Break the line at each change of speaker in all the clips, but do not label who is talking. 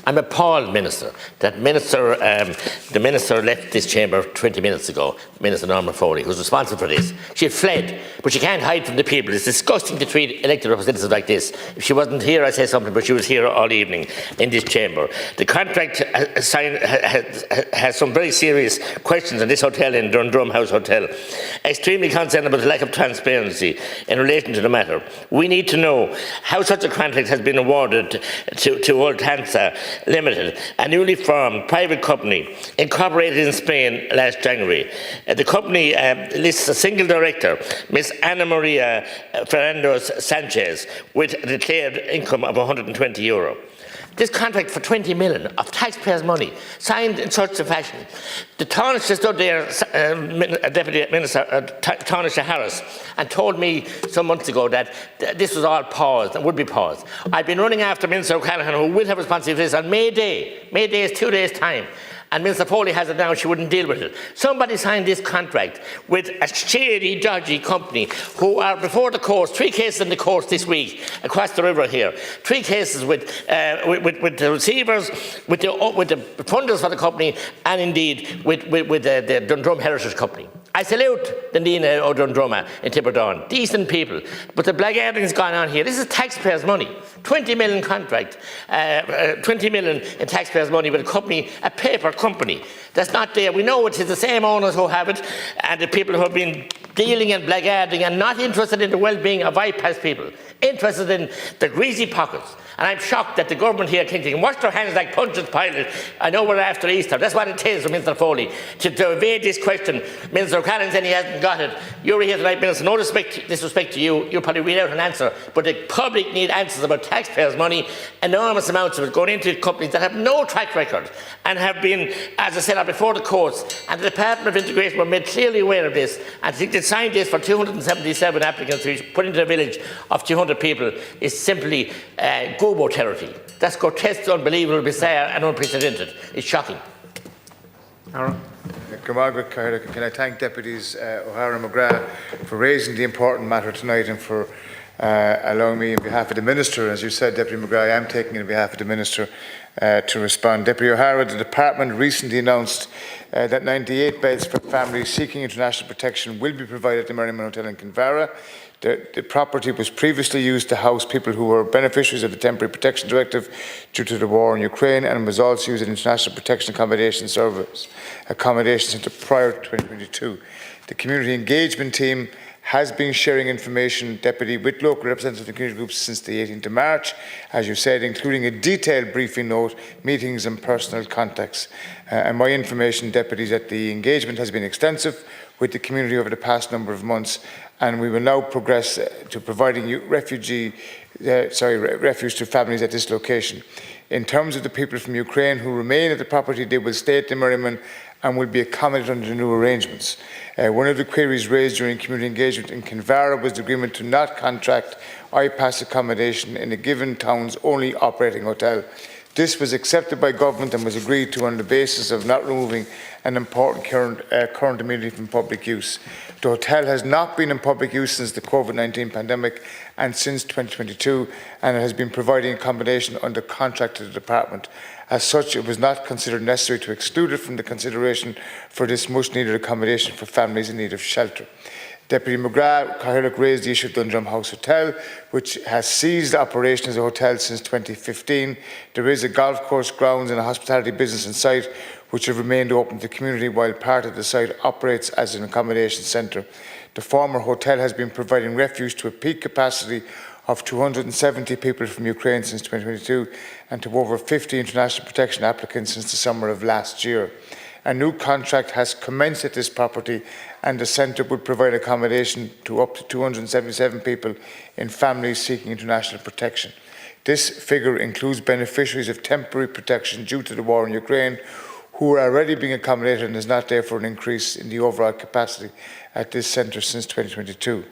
I'm appalled, Minister, that the Minister left this chamber 20 minutes ago, Minister Norman Foley, who's responsible for this. She fled, but she can't hide from the people. It's disgusting to treat elected representatives like this. If she wasn't here, I'd say something, but she was here all evening in this chamber. The contract has some very serious questions in this hotel, in Dundrum House Hotel. Extremely concerned about the lack of transparency in relation to the matter. We need to know how such a contract has been awarded to Oireachtas Limited, a newly formed private company incorporated in Spain last January. The company lists a single director, Ms. Ana Maria Fernandez Sanchez, with a declared income of €120. This contract for 20 million of taxpayers' money, signed in such a fashion. The Taoiseach stood there, Deputy Minister Taoiseach Harris, and told me some months ago that this was all paused and would be paused. I've been running after Minister O'Callaghan, who will have responsibility for this on May Day. May Day is 2 days' time. And Minister Foley has it now, she wouldn't deal with it. Somebody signed this contract with a shady, dodgy company who are before the courts, 3 cases in the courts this week, across the river here. 3 cases with the receivers, with the funders for the company, and indeed with the Dundrum Heritage Company. I salute the Nina o Dundruma in Tipperdown, decent people, but the blackguarding's gone on here. This is taxpayers' money. 20 million contract, 20 million in taxpayers' money with a company, a paper company that's not there. We know it is the same owners who have it, and the people who have been dealing in blackguarding and not interested in the well-being of IPAS people, interested in the greasy pockets. And I'm shocked that the government here thinking, wash their hands like Pontius Pilate. I know we're after Easter. That's what it is for Minister Foley, to evade this question. Minister O'Callaghan said he hasn't got it. You're here tonight, Minister. No disrespect to you. You'll probably read out an answer. But the public need answers about taxpayers' money, enormous amounts of it going into companies that have no track record and have been, as I said, are before the courts. And the Department of Integration were made clearly aware of this. And I think they signed this for 277 applicants, which put into a village of 200 people, is simply Gobo territory. That's grotesque, unbelievable, bizarre and unprecedented. It's shocking.
Can I thank Deputies O'Hara and McGrath for raising the important matter tonight and for allowing me on behalf of the Minister, as you said, Deputy McGrath, I am taking it on behalf of the Minister to respond. Deputy O'Hara, the Department recently announced that 98 beds for families seeking international protection will be provided at the Merriman Hotel in Kinvara. The property was previously used to house people who were beneficiaries of the Temporary Protection Directive due to the war in Ukraine, and was also used as International Protection Accommodation Centre prior to 2022. The Community Engagement Team has been sharing information, Deputy, with local representatives of community groups since the 18th of March, as you said, including a detailed briefing note, meetings and personal contacts. And my information, Deputy, is that the engagement has been extensive with the community over the past number of months, and we will now progress to providing refuge to families at this location. In terms of the people from Ukraine who remain at the property, they will stay at the Merriman and will be accommodated under the new arrangements. One of the queries raised during community engagement in Kinvara was the agreement to not contract IPAS accommodation in a given town's only operating hotel. This was accepted by government and was agreed to on the basis of not removing an important current amenity from public use. The hotel has not been in public use since the COVID-19 pandemic and since 2022, and it has been providing accommodation under contract to the department. As such, it was not considered necessary to exclude it from the consideration for this much-needed accommodation for families in need of shelter. Deputy McGrath raised the issue of Dundrum House Hotel, which has ceased operation as a hotel since 2015. There is a golf course, grounds and a hospitality business on site, which have remained open to the community, while part of the site operates as an accommodation centre. The former hotel has been providing refuge to a peak capacity of 270 people from Ukraine since 2022 and to over 50 international protection applicants since the summer of last year. A new contract has commenced at this property, and the centre will provide accommodation to up to 277 people in families seeking international protection. This figure includes beneficiaries of temporary protection due to the war in Ukraine, who are already being accommodated, and is not therefore an increase in the overall capacity at this centre since 2022.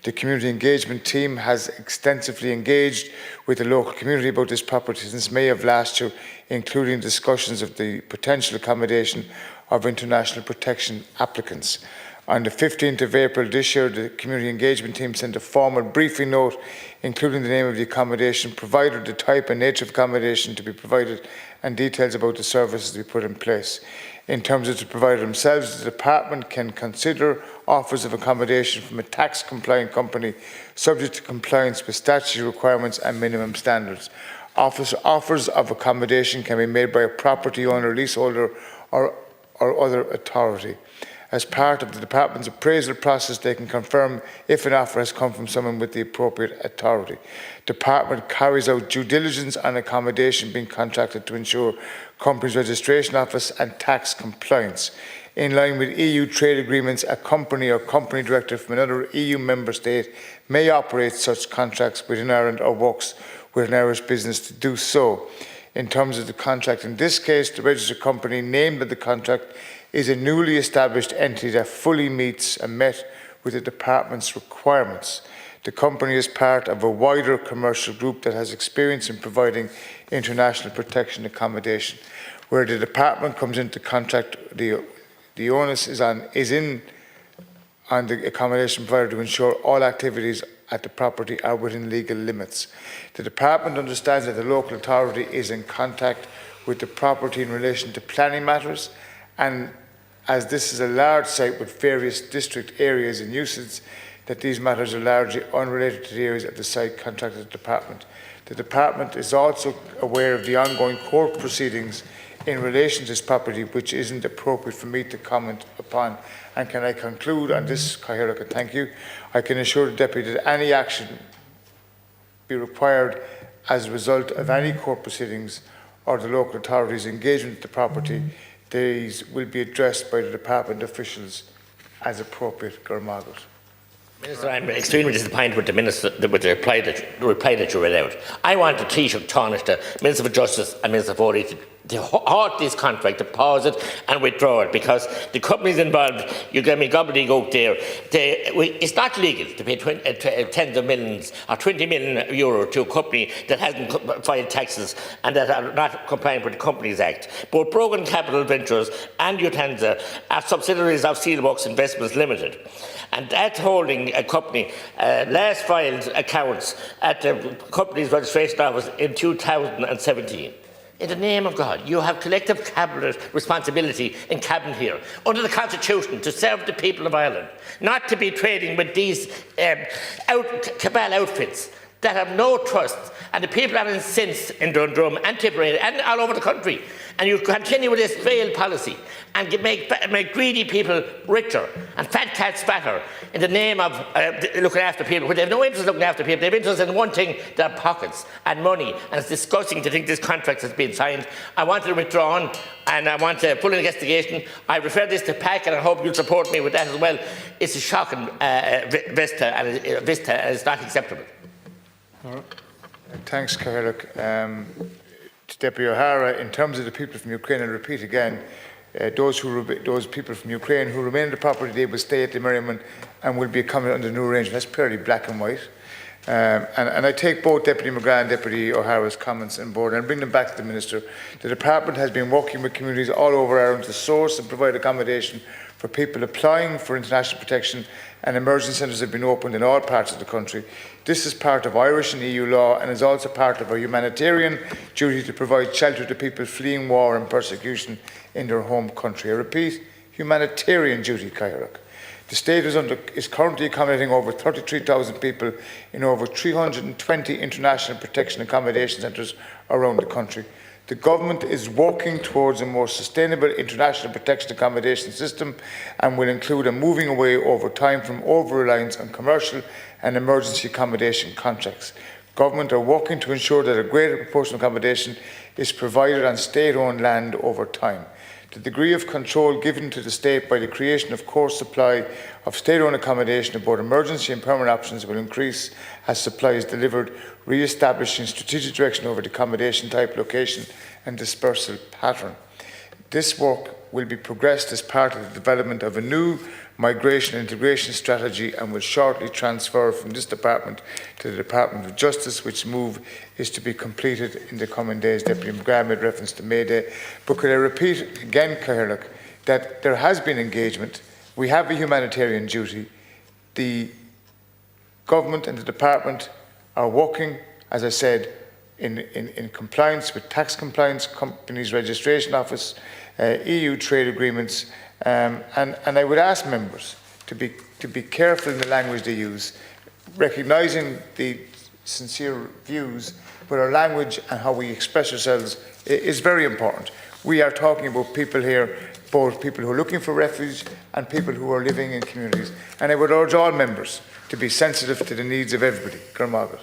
The community engagement team has extensively engaged with the local community about this property since May of last year, including discussions of the potential accommodation of international protection applicants. On the 15th of April this year, the community engagement team sent a formal briefing note, including the name of the accommodation provider, the type and nature of accommodation to be provided, and details about the services to be put in place. In terms of the provider themselves, the department can consider offers of accommodation from a tax-compliant company subject to compliance with statutory requirements and minimum standards. Offers of accommodation can be made by a property owner, leaseholder or other authority. As part of the department's appraisal process, they can confirm if an offer has come from someone with the appropriate authority. The department carries out due diligence on accommodation being contracted to ensure company's registration office and tax compliance. In line with EU trade agreements, a company or company director from another EU member state may operate such contracts within Ireland or works with an Irish business to do so. In terms of the contract, in this case, the registered company named in the contract is a newly established entity that fully meets and met with the department's requirements. The company is part of a wider commercial group that has experience in providing international protection accommodation. Where the department comes into contract, the onus is on the accommodation provider to ensure all activities at the property are within legal limits. The department understands that the local authority is in contact with the property in relation to planning matters, and as this is a large site with various district areas and uses, that these matters are largely unrelated to the areas of the site contracted to the department. The department is also aware of the ongoing court proceedings in relation to this property, which isn't appropriate for me to comment upon. And can I conclude on this, Cathaoirleach, and thank you. I can assure the Deputy that any action be required as a result of any court proceedings or the local authorities' engagement with the property, these will be addressed by the department officials as appropriate. Gormagat.
Minister, I'm extremely disappointed with the Minister, with the reply that you read out. I want the Taoiseach tarnish the Minister for Justice and Minister for to halt this contract, to pause it and withdraw it, because the companies involved, you get me gobbledygook there, it's not legal to pay tens of millions or 20 million euro to a company that hasn't filed taxes and that are not compliant with the Companies Act. Both Brogan Capital Ventures and Utanza are subsidiaries of Steelworks Investments Limited. And that holding a company last filed accounts at the company's registration office in 2017. In the name of God, you have collective cabinet responsibility in Cabinet here, under the Constitution, to serve the people of Ireland, not to be trading with these cabal outfits that have no trust, and the people are incensed in Dundrum and Tipperary and all over the country. And you continue with this failed policy and make greedy people richer and fat cats fatter in the name of looking after people. When they have no interest in looking after people, they have interest in one thing: their pockets and money. And it's disgusting to think this contract has been signed. I want it withdrawn and I want a full investigation. I refer this to PAC and I hope you'll support me with that as well. It's a shocking vista and it's not acceptable.
Thanks, Cathaoirleach. To Deputy O'Hara, in terms of the people from Ukraine, and repeat again, those people from Ukraine who remain in the property, they will stay at the Merriman and will be coming under the new arrangement. That's purely black and white. And I take both Deputy McGrath and Deputy O'Hara's comments on board and bring them back to the Minister. The Department has been working with communities all over Ireland to source and provide accommodation for people applying for international protection, and emergency centres have been opened in all parts of the country. This is part of Irish and EU law and is also part of our humanitarian duty to provide shelter to people fleeing war and persecution in their home country. I repeat, humanitarian duty, Cathaoirleach. The state is currently accommodating over 33,000 people in over 320 international protection accommodation centres around the country. The government is working towards a more sustainable international protection accommodation system and will include a moving away over time from over-reliance on commercial and emergency accommodation contracts. Government are working to ensure that a greater proportion of accommodation is provided on state-owned land over time. The degree of control given to the state by the creation of core supply of state-owned accommodation of both emergency and permanent options will increase as supply is delivered, re-establishing strategic direction over the accommodation type, location and dispersal pattern. This work will be progressed as part of the development of a new migration and integration strategy and will shortly transfer from this department to the Department of Justice, which move is to be completed in the coming days. Deputy McGrath made reference to May Day. But could I repeat again, Cathaoirleach, that there has been engagement. We have a humanitarian duty. The government and the department are working, as I said, in compliance with tax compliance, companies registration office, EU trade agreements, and I would ask members to be careful in the language they use, recognising the sincere views, but our language and how we express ourselves is very important. We are talking about people here, both people who are looking for refuge and people who are living in communities. And I would urge all members to be sensitive to the needs of everybody. Good morning.